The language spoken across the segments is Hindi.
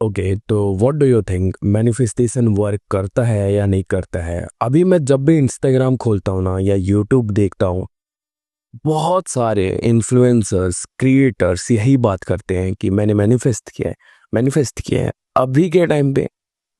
ओके, तो what do you think, manifestation work करता है या नहीं करता है? अभी मैं जब भी इंस्टाग्राम खोलता हूँ ना या यूट्यूब देखता हूँ, बहुत सारे इन्फ्लुएंसर्स क्रिएटर्स यही बात करते हैं कि मैंने मैनिफेस्ट किया है, मैनिफेस्ट किया है। अभी के टाइम पे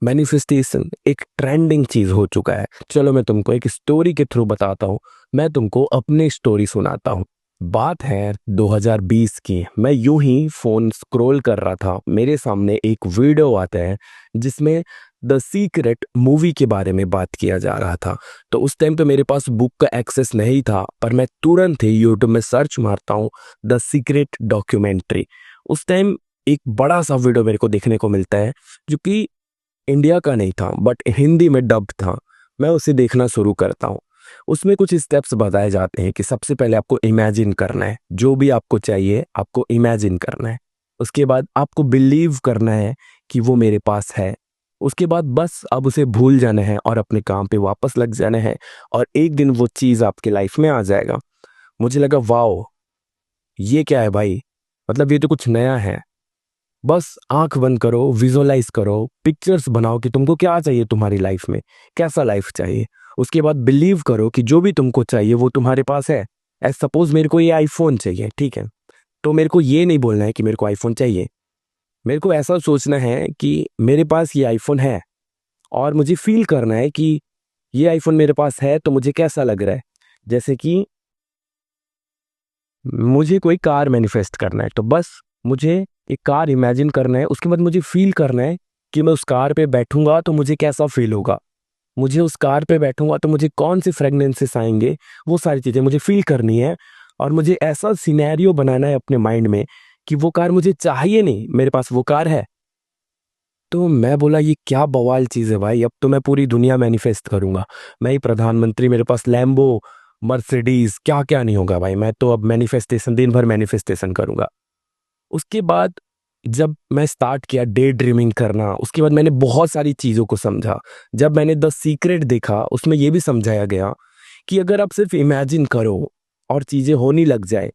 मैनिफेस्टेशन एक ट्रेंडिंग चीज हो चुका है। चलो मैं तुमको एक स्टोरी के थ्रू बताता हूँ। मैं तुमको अपनी स्टोरी सुनाता हूँ। बात है 2020 की। मैं यूं ही फोन स्क्रॉल कर रहा था, मेरे सामने एक वीडियो आता है जिसमें द सीक्रेट मूवी के बारे में बात किया जा रहा था। तो उस टाइम पे मेरे पास बुक का एक्सेस नहीं था, पर मैं तुरंत ही यूट्यूब में सर्च मारता हूँ द सीक्रेट डॉक्यूमेंट्री। उस टाइम एक बड़ा सा वीडियो मेरे को देखने को मिलता है जो कि इंडिया का नहीं था बट हिंदी में डब था। मैं उसे देखना शुरू करता हूँ। उसमें कुछ स्टेप्स बताए जाते हैं कि सबसे पहले आपको इमेजिन करना है, जो भी आपको चाहिए आपको इमेजिन करना है। उसके बाद आपको बिलीव करना है कि वो मेरे पास है। उसके बाद बस अब उसे भूल जाना है और अपने काम पे वापस लग जाना है, और एक दिन वो चीज़ आपके लाइफ में आ जाएगा। मुझे लगा वाओ, ये क्या है भाई, मतलब ये तो कुछ नया है। बस आंख बंद करो, विजुअलाइज करो, पिक्चर्स बनाओ कि तुमको क्या चाहिए तुम्हारी लाइफ में, कैसा लाइफ चाहिए। उसके बाद बिलीव करो कि जो भी तुमको चाहिए वो तुम्हारे पास है। एज सपोज मेरे को ये आईफोन चाहिए, ठीक है, तो मेरे को ये नहीं बोलना है कि मेरे को आईफोन चाहिए। मेरे को ऐसा सोचना है कि मेरे पास ये आईफोन है, और मुझे फील करना है कि ये आईफोन मेरे पास है तो मुझे कैसा लग रहा है। जैसे कि मुझे कोई कार मैनिफेस्ट करना है, तो बस मुझे एक कार इमेजिन करना है। उसके बाद मुझे फील करना है कि मैं उस कार पे बैठूंगा तो मुझे कैसा फील होगा। मुझे उस कार पे बैठूंगा तो मुझे कौन से फ्रेगनेंसेस आएंगे, वो सारी चीज़ें मुझे फील करनी है। और मुझे ऐसा सिनेरियो बनाना है अपने माइंड में कि वो कार मुझे चाहिए नहीं, मेरे पास वो कार है। तो मैं बोला ये क्या बवाल चीज़ है भाई, अब तो मैं पूरी दुनिया मैनिफेस्ट करूंगा। मैं ही प्रधानमंत्री, मेरे पास लैम्बो, मर्सिडीज, क्या क्या नहीं होगा भाई। मैं तो अब मैनिफेस्टेशन, दिन भर मैनिफेस्टेशन करूंगा। उसके बाद जब मैं स्टार्ट किया डे ड्रीमिंग करना, उसके बाद मैंने बहुत सारी चीज़ों को समझा। जब मैंने द सीक्रेट देखा, उसमें यह भी समझाया गया कि अगर आप सिर्फ इमेजिन करो और चीज़ें होने लग जाए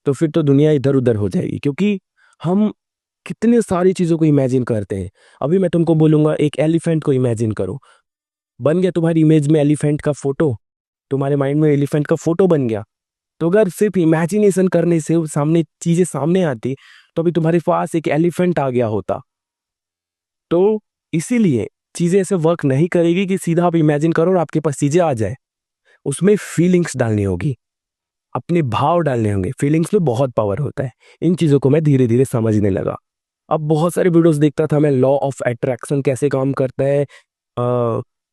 तो फिर तो दुनिया इधर उधर हो जाएगी, क्योंकि हम कितने सारी चीज़ों को इमेजिन करते हैं। अभी मैं तुमको बोलूंगा एक एलिफेंट को इमेजिन करो, बन गया तुम्हारी इमेज में एलिफेंट का फोटो, तुम्हारे माइंड में एलिफेंट का फोटो बन गया। तो अगर सिर्फ इमेजिनेशन करने से वो सामने चीजें सामने आती तो अभी तुम्हारे पास एक एलिफेंट आ गया होता। तो इसीलिए चीजें ऐसे वर्क नहीं करेगी कि सीधा आप इमेजिन करो और आपके पास चीजें आ जाए। उसमें फीलिंग्स डालनी होगी, अपने भाव डालने होंगे। फीलिंग्स में बहुत पावर होता है। इन चीजों को मैं धीरे धीरे समझने लगा। अब बहुत सारे वीडियोस देखता था मैं, लॉ ऑफ अट्रैक्शन कैसे काम करता है,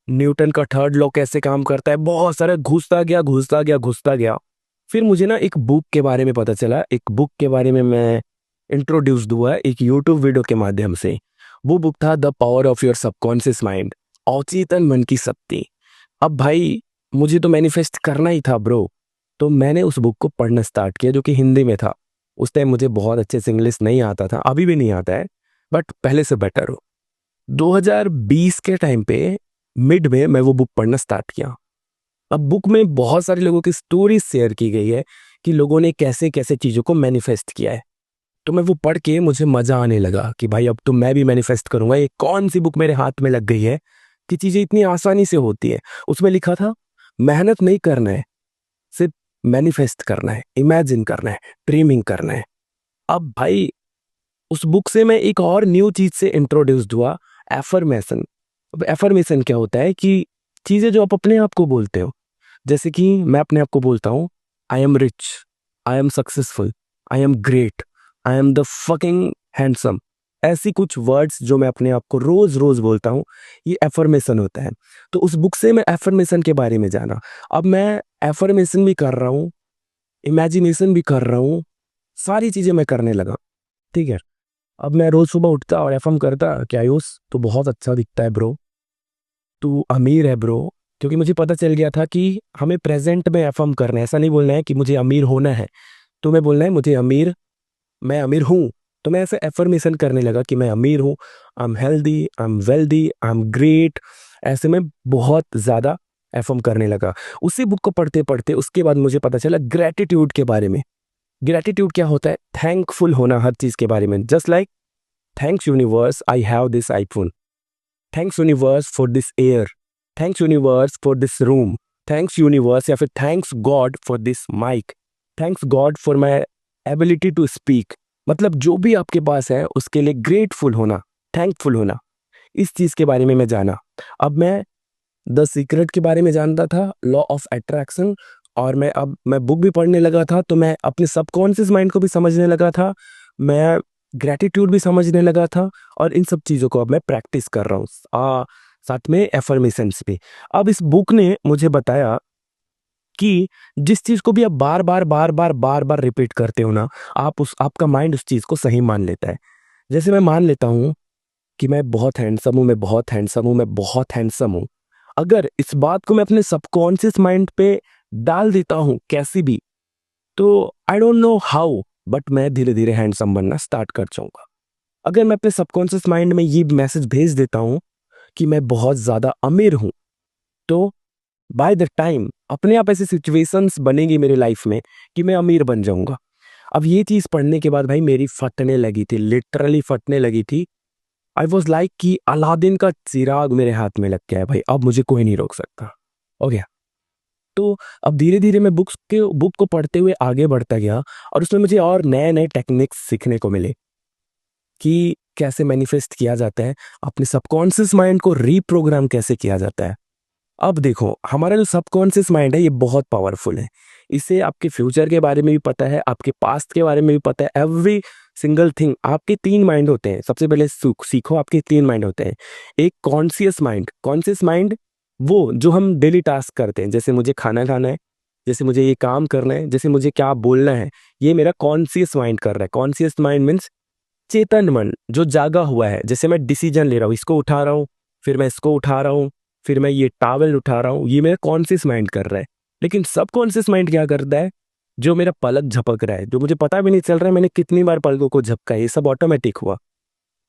न्यूटन का थर्ड लॉ कैसे काम करता है, बहुत सारे घुसता गया घुसता गया घुसता गया। फिर मुझे ना एक बुक के बारे में पता चला, एक बुक के बारे में मैं इंट्रोड्यूस्ड हुआ एक यूट्यूब वीडियो के माध्यम से। वो बुक था the power of your subconscious mind, अवचेतन मन की शक्ति। अब भाई मुझे तो मैनिफेस्ट करना ही था ब्रो, तो मैंने उस बुक को पढ़ना स्टार्ट किया जो कि हिंदी में था। उस टाइम मुझे बहुत अच्छे से इंग्लिश नहीं आता था, अभी भी नहीं आता है, बट पहले से बेटर हो। 2020 के टाइम पे मिड में मैं वो बुक पढ़ना स्टार्ट किया। अब बुक में बहुत सारे लोगों की स्टोरी शेयर की गई है कि लोगों ने कैसे कैसे चीज़ों को मैनिफेस्ट किया है। तो मैं वो पढ़ के मुझे मजा आने लगा कि भाई अब तो मैं भी मैनिफेस्ट करूंगा। ये कौन सी बुक मेरे हाथ में लग गई है कि चीज़ें इतनी आसानी से होती है। उसमें लिखा था मेहनत नहीं करना है, सिर्फ मैनिफेस्ट करना है, इमेजिन करना है, ड्रीमिंग करना है। अब भाई उस बुक से मैं एक और न्यू चीज से इंट्रोड्यूस्ड हुआ, एफर्मेशन। अब एफर्मेशन क्या होता है कि चीजें जो आप अपने आप को बोलते हो। जैसे कि मैं अपने आप को बोलता हूँ I am rich, I am successful, I am great, I am the fucking handsome. ऐसी कुछ वर्ड्स जो मैं अपने आप को रोज रोज बोलता हूँ, ये एफर्मेशन होता है। तो उस बुक से मैं एफर्मेशन के बारे में जाना। अब मैं एफर्मेशन भी कर रहा हूँ, इमेजिनेशन भी कर रहा हूँ, सारी चीजें मैं करने लगा। ठीक है, अब मैं रोज सुबह उठता और एफर्म करता कि आयुष तू बहुत अच्छा दिखता है ब्रो, तू अमीर है ब्रो। क्योंकि मुझे पता चल गया था कि हमें प्रेजेंट में एफर्म करना है, ऐसा नहीं बोलना है कि मुझे अमीर होना है। तो मैं बोलना है मुझे अमीर, मैं अमीर हूँ। तो मैं ऐसे एफर्मेशन करने लगा कि मैं अमीर हूँ, I am healthy, I am wealthy, I am great. ऐसे में बहुत ज़्यादा एफर्म करने लगा। उसी बुक को पढ़ते पढ़ते उसके बाद मुझे पता चला ग्रेटिट्यूड के बारे में। ग्रेटिट्यूड क्या होता है, थैंकफुल होना हर चीज़ के बारे में। Just like thanks universe I have this iPhone, thanks universe for this air, thanks universe for this room, thanks universe या फिर thanks God for this mic, thanks God for my ability to speak. मतलब जो भी आपके पास है उसके लिए ग्रेटफुल होना, थैंकफुल होना, इस चीज़ के बारे में मैं जाना। अब मैं द सीक्रेट के बारे में जानता था, लॉ ऑफ अट्रैक्शन, और मैं बुक भी पढ़ने लगा था, तो मैं अपने सबकॉन्शियस माइंड को भी समझने लगा था, मैं ग्रैटिट्यूड भी समझने लगा था, और इन सब चीज़ों को अब मैं प्रैक्टिस कर रहा हूँ, साथ में एफर्मेशंस भी। अब इस बुक ने मुझे बताया कि जिस चीज़ को भी आप बार बार बार बार बार बार रिपीट करते हो ना, आपका माइंड उस चीज़ को सही मान लेता है। जैसे मैं मान लेता हूँ कि मैं बहुत हैंडसम हूँ, मैं बहुत हैंडसम हूँ, मैं बहुत हैंडसम हूँ। अगर इस बात को मैं अपने सबकॉन्शियस माइंड पे डाल देता हूँ कैसी भी, तो I don't know how, but मैं धीरे धीरे हैंडसम बनना स्टार्ट कर जाऊंगा। अगर मैं अपने सबकॉन्शियस माइंड में ये मैसेज भेज देता हूँ कि मैं बहुत ज़्यादा अमीर हूँ, तो बाय द टाइम अपने आप ऐसी सिचुएशंस बनेगी मेरी लाइफ में कि मैं अमीर बन जाऊंगा। अब ये चीज़ पढ़ने के बाद भाई मेरी फटने लगी थी, लिटरली फटने लगी थी। आई वॉज लाइक कि अलादीन का चिराग मेरे हाथ में लग गया है भाई, अब मुझे कोई नहीं रोक सकता। हो गया। तो अब धीरे धीरे मैं बुक को पढ़ते हुए आगे बढ़ता गया, और उसमें मुझे और नए नए टेक्निक्स सीखने को मिले कि कैसे मैनिफेस्ट किया जाता है, अपने सबकॉन्शियस माइंड को रीप्रोग्राम कैसे किया जाता है। अब देखो, हमारा जो सबकॉन्शियस माइंड है ये बहुत पावरफुल है। इसे आपके फ्यूचर के बारे में भी पता है, आपके पास्ट के बारे में भी पता है, एवरी सिंगल थिंग। आपके तीन माइंड होते हैं, सबसे पहले सीखो आपके तीन माइंड होते हैं। एक कॉन्शियस माइंड वो जो हम डेली टास्क करते हैं, जैसे मुझे खाना खाना है, जैसे मुझे ये काम करना है, जैसे मुझे क्या बोलना है, ये मेरा कॉन्शियस माइंड कर रहा है। कॉन्शियस माइंड मीन्स चेतन मन जो जागा हुआ है। जैसे मैं डिसीजन ले रहा हूँ, इसको उठा रहा हूँ, फिर मैं इसको उठा रहा हूँ, फिर मैं ये टावल उठा रहा हूँ, ये मेरा कॉन्शियस माइंड कर रहा है। लेकिन सबकॉन्शियस माइंड क्या करता है, जो मेरा पलक झपक रहा है, जो मुझे पता भी नहीं चल रहा है मैंने कितनी बार पलकों को झपका है, ये सब ऑटोमेटिक हुआ।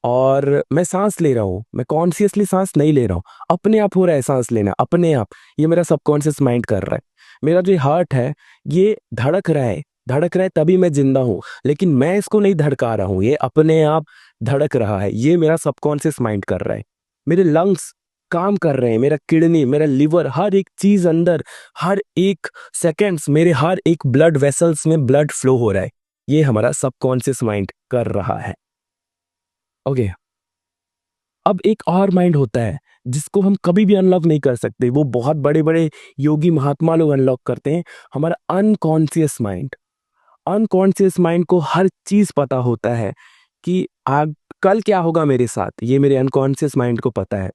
और मैं सांस ले रहा हूँ, मैं कॉन्शियसली सांस नहीं ले रहा हूँ, अपने आप हो रहा है सांस लेना, अपने आप। ये मेरा सबकॉन्शियस माइंड कर रहा है। मेरा जो हार्ट है ये धड़क रहा है तभी मैं जिंदा हूँ, लेकिन मैं इसको नहीं धड़का रहा हूँ, ये अपने आप धड़क रहा है, ये मेरा सबकॉन्शियस माइंड कर रहा है। मेरे लंग्स काम कर रहे हैं, मेरा किडनी, मेरा लिवर, हर एक चीज अंदर, हर एक सेकेंड्स मेरे हर एक ब्लड वेसल्स में ब्लड फ्लो हो रहा है, ये हमारा सबकॉन्शियस माइंड कर रहा है। ओके। अब एक और माइंड होता है जिसको हम कभी भी अनलॉक नहीं कर सकते, वो बहुत बड़े बड़े योगी महात्मा लोग अनलॉक करते हैं, हमारा अनकॉन्शियस माइंड। अनकॉन्शियस माइंड को हर चीज पता होता है कि आग कल क्या होगा मेरे साथ, ये मेरे अनकॉन्शियस माइंड को पता है।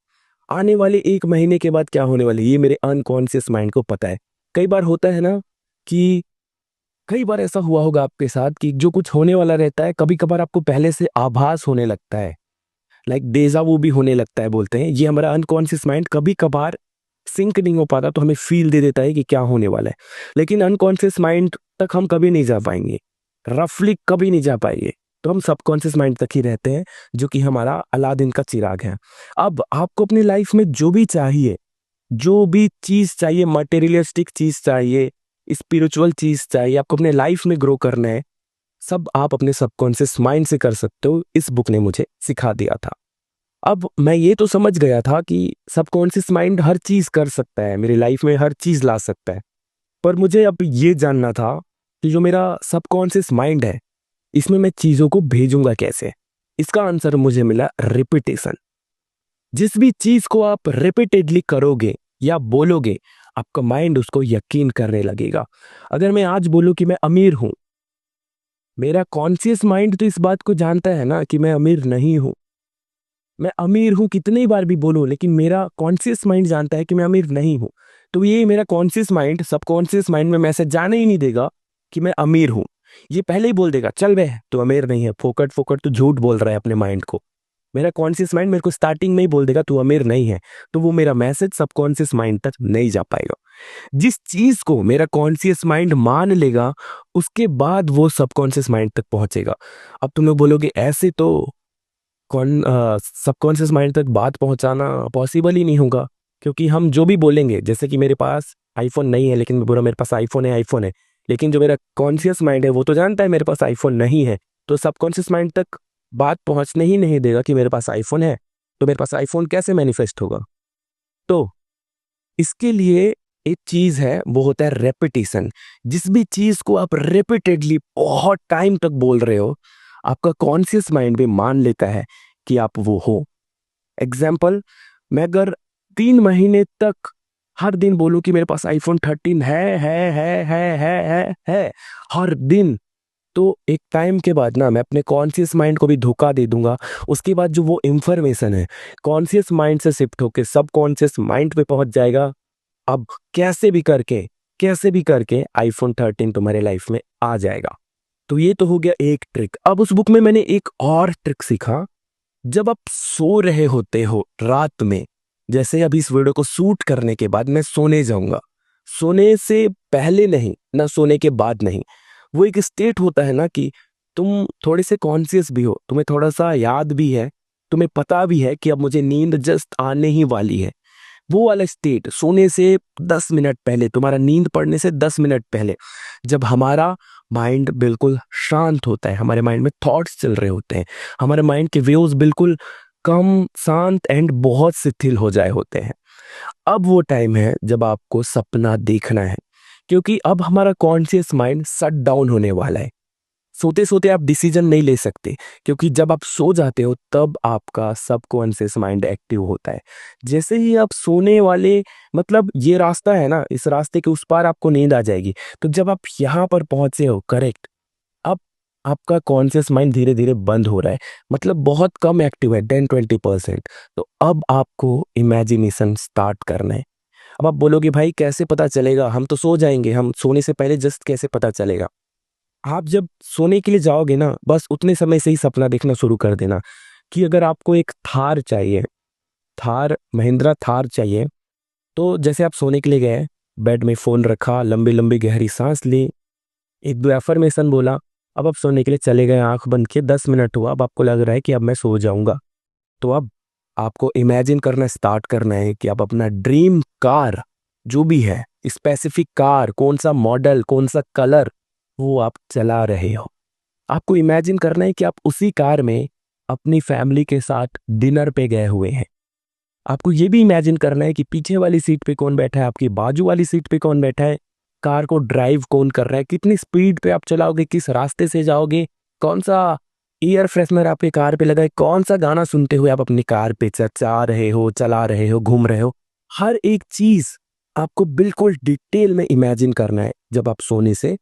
आने वाले एक महीने के बाद क्या होने वाले, ये मेरे अनकॉन्शियस माइंड को पता है। कई बार होता है ना कि कई बार ऐसा हुआ होगा आपके साथ कि जो कुछ होने वाला रहता है, कभी कभार आपको पहले से आभास होने लगता है, लाइक डेजा वो भी होने लगता है बोलते हैं। ये हमारा अनकॉन्शियस माइंड कभी कभार सिंक नहीं हो पाता तो हमें फील दे देता है कि क्या होने वाला है, लेकिन अनकॉन्शियस माइंड तक हम कभी नहीं जा पाएंगे, रफली कभी नहीं जा पाएंगे। तो हम सबकॉन्शियस माइंड तक ही रहते हैं, जो कि हमारा अलादीन का चिराग है। अब आपको अपनी लाइफ में जो भी चाहिए, जो भी चीज चाहिए, मटेरियलिस्टिक चीज चाहिए, स्पिरिचुअल चीज चाहिए, आपको अपने लाइफ में ग्रो करना है, सब आप अपने सबकॉन्शियस माइंड से कर सकते हो। इस बुक ने मुझे सिखा दिया था। अब मैं ये तो समझ गया था कि सबकॉन्शियस माइंड हर चीज कर सकता है, मेरी लाइफ में हर चीज ला सकता है, पर मुझे अब ये जानना था कि जो मेरा सबकॉन्शियस माइंड है, इसमें मैं चीजों को भेजूंगा कैसे। इसका आंसर मुझे मिला रिपीटेशन। जिस भी चीज को आप रिपीटेडली करोगे या बोलोगे, आपका माइंड उसको यकीन करने लगेगा। अगर मैं आज बोलूं कि मैं अमीर हूं, मेरा कॉन्शियस माइंड तो इस बात को जानता है ना कि मैं अमीर नहीं हूं। मैं अमीर हूं कितनी बार भी बोलूं, लेकिन मेरा कॉन्शियस माइंड जानता है कि मैं अमीर नहीं हूं। तो ये मेरा कॉन्शियस माइंड सबकॉन्शियस माइंड में मैसेज जाने ही नहीं देगा कि मैं अमीर हूं। ये पहले ही बोल देगा, चल बे तो अमीर नहीं है, फोकट फोकट तो झूठ बोल रहा है अपने माइंड को। मेरा कॉन्शियस माइंड मेरे को स्टार्टिंग में ही बोल देगा तू अमीर नहीं है, तो वो मेरा मैसेज सबकॉन्शियस माइंड तक नहीं जा पाएगा। जिस चीज को मेरा कॉन्शियस माइंड मान लेगा, उसके बाद वो सबकॉन्शियस माइंड तक पहुंचेगा। अब तुम लोग बोलोगे ऐसे तो कौन सबकॉन्शियस माइंड तक बात पहुंचाना पॉसिबल ही नहीं होगा, क्योंकि हम जो भी बोलेंगे, जैसे कि मेरे पास आईफोन नहीं है लेकिन मैं बोला मेरे पास आईफोन है, लेकिन जो मेरा कॉन्शियस माइंड है वो तो जानता है मेरे पास आईफोन नहीं है, तो सबकॉन्शियस माइंड तक बात पहुंचने ही नहीं देगा कि मेरे पास आईफोन है, तो मेरे पास आईफोन कैसे मैनिफेस्ट होगा? तो इसके लिए एक चीज है, वो होता है रेपिटेशन। जिस भी चीज को आप रिपीटेडली बहुत टाइम तक बोल रहे हो, आपका कॉन्शियस माइंड भी मान लेता है कि आप वो हो। एग्जाम्पल, मैं अगर 3 महीने तक हर दिन बोलूं कि मेरे पास आईफोन 13 है हर दिन, तो एक टाइम के बाद ना मैं अपने कॉन्शियस माइंड को भी धोखा दे दूंगा। उसके बाद जो वो इंफॉर्मेशन है कॉन्शियस माइंड से शिफ्ट होके सब कॉन्शियस माइंड पे पहुंच जाएगा। अब कैसे भी करके आईफोन 13 तुम्हारे लाइफ में आ जाएगा। तो ये तो हो गया एक ट्रिक। अब उस बुक में मैंने एक और ट्रिक सीखा। जब आप सो रहे होते हो रात में, जैसे अभी इस वीडियो को शूट करने के बाद मैं सोने जाऊंगा, सोने से पहले नहीं ना सोने के बाद नहीं, वो एक स्टेट होता है ना कि तुम थोड़े से कॉन्शियस भी हो, तुम्हें थोड़ा सा याद भी है, तुम्हें पता भी है कि अब मुझे नींद जस्ट आने ही वाली है। वो वाला स्टेट सोने से 10 मिनट पहले, तुम्हारा नींद पड़ने से 10 मिनट पहले, जब हमारा माइंड बिल्कुल शांत होता है, हमारे माइंड में थॉट्स चल रहे होते हैं, हमारे माइंड के वेव्स बिल्कुल कम, शांत एंड बहुत शिथिल हो जाए होते हैं। अब वो टाइम है जब आपको सपना देखना है, क्योंकि अब हमारा कॉन्शियस माइंड शट डाउन होने वाला है। सोते सोते आप डिसीजन नहीं ले सकते, क्योंकि जब आप सो जाते हो तब आपका सबकॉन्शियस माइंड एक्टिव होता है। जैसे ही आप सोने वाले, मतलब ये रास्ता है ना, इस रास्ते के उस पार आपको नींद आ जाएगी। तो जब आप यहाँ पर पहुंचे हो, करेक्ट, अब आपका कॉन्शियस माइंड धीरे धीरे बंद हो रहा है, मतलब बहुत कम एक्टिव है, 10-20%। तो अब आपको इमेजिनेशन स्टार्ट करना है। अब आप बोलोगे भाई कैसे पता चलेगा, हम तो सो जाएंगे, हम सोने से पहले जस्ट कैसे पता चलेगा? आप जब सोने के लिए जाओगे ना, बस उतने समय से ही सपना देखना शुरू कर देना कि अगर आपको एक थार चाहिए, थार, महिंद्रा थार चाहिए, तो जैसे आप सोने के लिए गए, बेड में फोन रखा, लंबी लंबी गहरी सांस ली, एक दो एफर्मेशन बोला, अब आप सोने के लिए चले गए, आंख बंद किए, 10 मिनट हुआ, अब आपको लग रहा है कि अब मैं सो जाऊंगा। तो अब आपको इमेजिन करना स्टार्ट करना है कि आप अपना ड्रीम कार, जो भी है, स्पेसिफिक कार, कौन सा मॉडल, कौन सा कलर, वो आप चला रहे हो। आपको इमेजिन करना है कि आप उसी कार में अपनी फैमिली के साथ डिनर पे गए हुए हैं। आपको ये भी इमेजिन करना है कि पीछे वाली सीट पे कौन बैठा है, आपकी बाजू वाली सीट पे कौन बैठा है, कार को ड्राइव कौन कर रहा है, कितनी स्पीड पे आप चलाओगे, किस रास्ते से जाओगे, कौन सा एयर फ्रेशनर आपके कार पे लगा है, कौन सा गाना सुनते हुए आप अपनी कार पे जा रहे हो, चला रहे हो, घूम रहे हो। हर एक चीज आपको बिल्कुल डिटेल में इमेजिन करना है जब आप सोने से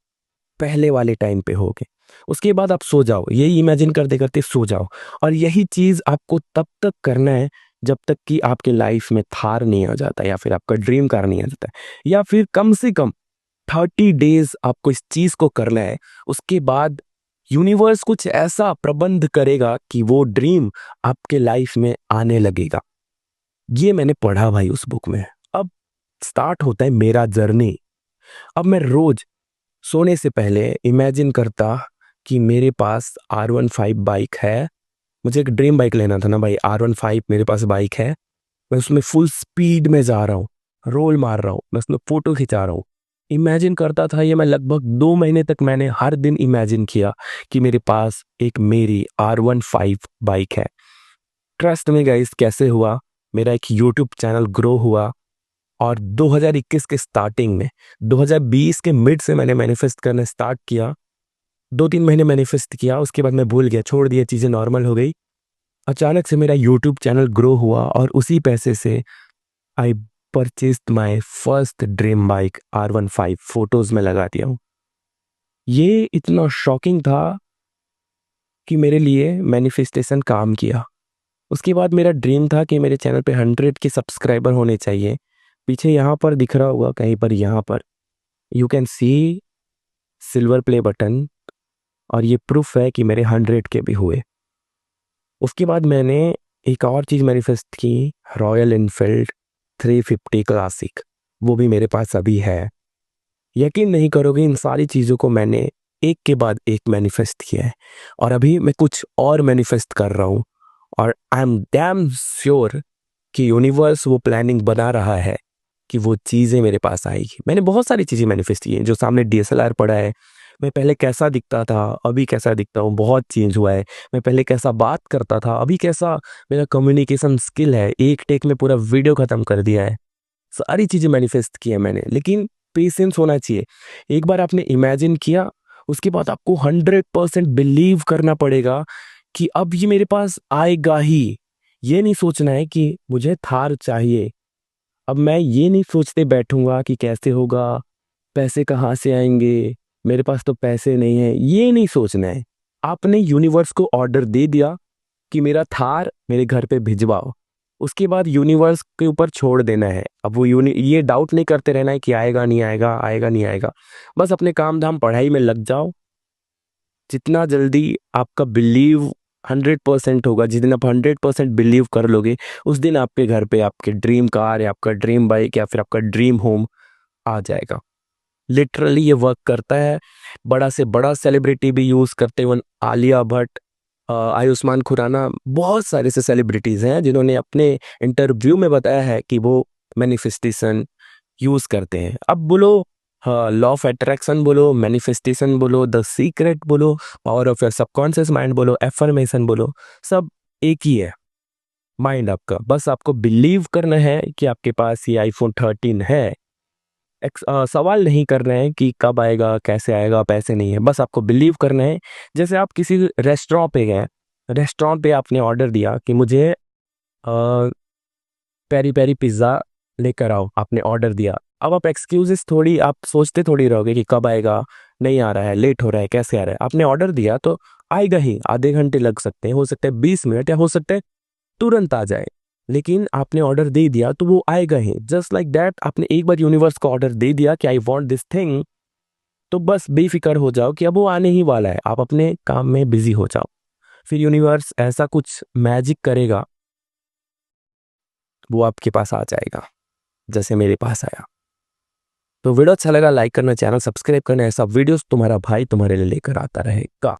पहले वाले टाइम पे होगे। उसके बाद आप सो जाओ, यही इमेजिन करते करते सो जाओ। और यही चीज आपको तब तक करना है जब तक कि आपके लाइफ में थार नहीं आ जाता, या फिर आपका ड्रीम कार नहीं आ जाता है, या फिर कम से कम 30 डेज आपको इस चीज को करना है। उसके बाद यूनिवर्स कुछ ऐसा प्रबंध करेगा कि वो ड्रीम आपके लाइफ में आने लगेगा। ये मैंने पढ़ा भाई उस बुक में। अब स्टार्ट होता है मेरा जर्नी। अब मैं रोज सोने से पहले इमेजिन करता कि मेरे पास R15 बाइक है। मुझे एक ड्रीम बाइक लेना था ना भाई, R15 मेरे पास बाइक है, मैं उसमें फुल स्पीड में जा रहा हूँ, रोल मार रहा हूँ, मैं उसमें फोटो खिंचा रहा हूँ। इमेजिन करता था ये, मैं लगभग 2 महीने तक मैंने हर दिन इमेजिन किया कि मेरे पास एक मेरी R15 बाइक है। ट्रस्ट में गाइस, कैसे हुआ, मेरा एक यूट्यूब चैनल ग्रो हुआ, और 2021 के स्टार्टिंग में, 2020 के मिड से मैंने मैनिफेस्ट करना स्टार्ट किया। 2-3 महीने मैनिफेस्ट किया, उसके बाद मैं भूल गया, छोड़ दिया, चीज़ें नॉर्मल हो गई। अचानक से मेरा यूट्यूब चैनल ग्रो हुआ, और उसी पैसे से I purchased my first dream bike R15। Photos में लगा दिया हूँ। ये इतना शॉकिंग था कि मेरे लिए मैनिफेस्टेशन काम किया। उसके बाद मेरा ड्रीम था कि मेरे चैनल पे 100 के सब्सक्राइबर होने चाहिए। पीछे यहाँ पर दिख रहा होगा कहीं पर, यहाँ पर you can see silver play button, और ये प्रूफ है कि मेरे 100 के भी हुए। उसके बाद मैंने एक और चीज़ मैनिफेस्ट की, रॉयल इनफील्ड 350 क्लासिक, वो भी मेरे पास अभी है। यकीन नहीं करोगे, इन सारी चीज़ों को मैंने एक के बाद एक मैनिफेस्ट किया है, और अभी मैं कुछ और मैनिफेस्ट कर रहा हूँ। और आई एम डैम श्योर कि यूनिवर्स वो प्लानिंग बना रहा है कि वो चीज़ें मेरे पास आएगी। मैंने बहुत सारी चीज़ें मैनिफेस्ट की हैं, जो सामने DSLR पड़ा है, मैं पहले कैसा दिखता था, अभी कैसा दिखता हूँ, बहुत चेंज हुआ है। मैं पहले कैसा बात करता था, अभी कैसा मेरा कम्युनिकेशन स्किल है, एक टेक में पूरा वीडियो खत्म कर दिया है। सारी चीज़ें मैनिफेस्ट की है मैंने, लेकिन पेशेंस होना चाहिए। एक बार आपने इमेजिन किया, उसके बाद आपको 100% बिलीव करना पड़ेगा कि अब ये मेरे पास आएगा ही। ये नहीं सोचना है कि मुझे थार चाहिए। अब मैं ये नहीं सोचते बैठूंगा कि कैसे होगा, पैसे कहाँ से आएंगे, मेरे पास तो पैसे नहीं है, ये नहीं सोचना है। आपने यूनिवर्स को ऑर्डर दे दिया कि मेरा थार मेरे घर पे भिजवाओ। उसके बाद यूनिवर्स के ऊपर छोड़ देना है। अब वो ये डाउट नहीं करते रहना है कि आएगा नहीं आएगा, आएगा नहीं आएगा। बस अपने काम धाम पढ़ाई में लग जाओ। जितना जल्दी आपका बिलीव 100% होगा, जिस दिन आप 100% बिलीव कर लोगे, उस दिन आपके घर पे आपके ड्रीम कार या आपका ड्रीम बाइक या फिर आपका ड्रीम होम आ जाएगा। लिटरली ये वर्क करता है। बड़ा से बड़ा सेलिब्रिटी भी यूज़ करते हैं, आलिया भट्ट, आयुष्मान खुराना, बहुत सारे से सेलिब्रिटीज़ हैं जिन्होंने अपने इंटरव्यू में बताया है कि वो मैनिफेस्टेशन यूज़ करते हैं। अब बोलो, हाँ, लॉ ऑफ अट्रैक्शन बोलो, मैनिफेस्टेशन बोलो, द सीक्रेट बोलो, power of your subconscious mind बोलो, एफर्मेशन बोलो, सब एक ही है, माइंड आपका। बस आपको बिलीव करना है कि आपके पास ये आईफोन 13 है। सवाल नहीं कर रहे हैं कि कब आएगा, कैसे आएगा, पैसे नहीं है, बस आपको बिलीव करना है। जैसे आप किसी रेस्टोरेंट पे गए, रेस्टोरेंट पे आपने ऑर्डर दिया कि मुझे पेरी पेरी पिज़्ज़ा लेकर आओ, आपने ऑर्डर दिया। अब आप एक्सक्यूजेस थोड़ी आप सोचते थोड़ी रहोगे कि कब आएगा, नहीं आ रहा है, लेट हो रहा है, कैसे आ रहा है। आपने ऑर्डर दिया तो आएगा ही। आधे घंटे लग सकते हैं, हो सकता है 20 मिनट, या हो सकता है तुरंत आ जाए, लेकिन आपने ऑर्डर दे दिया तो वो आएगा ही। जस्ट लाइक दैट, आपने एक बार यूनिवर्स को ऑर्डर दे दिया कि आई वॉन्ट दिस थिंग, तो बस बेफिक्र हो जाओ कि अब वो आने ही वाला है। आप अपने काम में बिजी हो जाओ, फिर यूनिवर्स ऐसा कुछ मैजिक करेगा, वो आपके पास आ जाएगा जैसे मेरे पास आया। तो वीडियो अच्छा लगा लाइक करना, चैनल सब्सक्राइब करना। ऐसा वीडियोस तुम्हारा भाई तुम्हारे लिए लेकर आता रहेगा।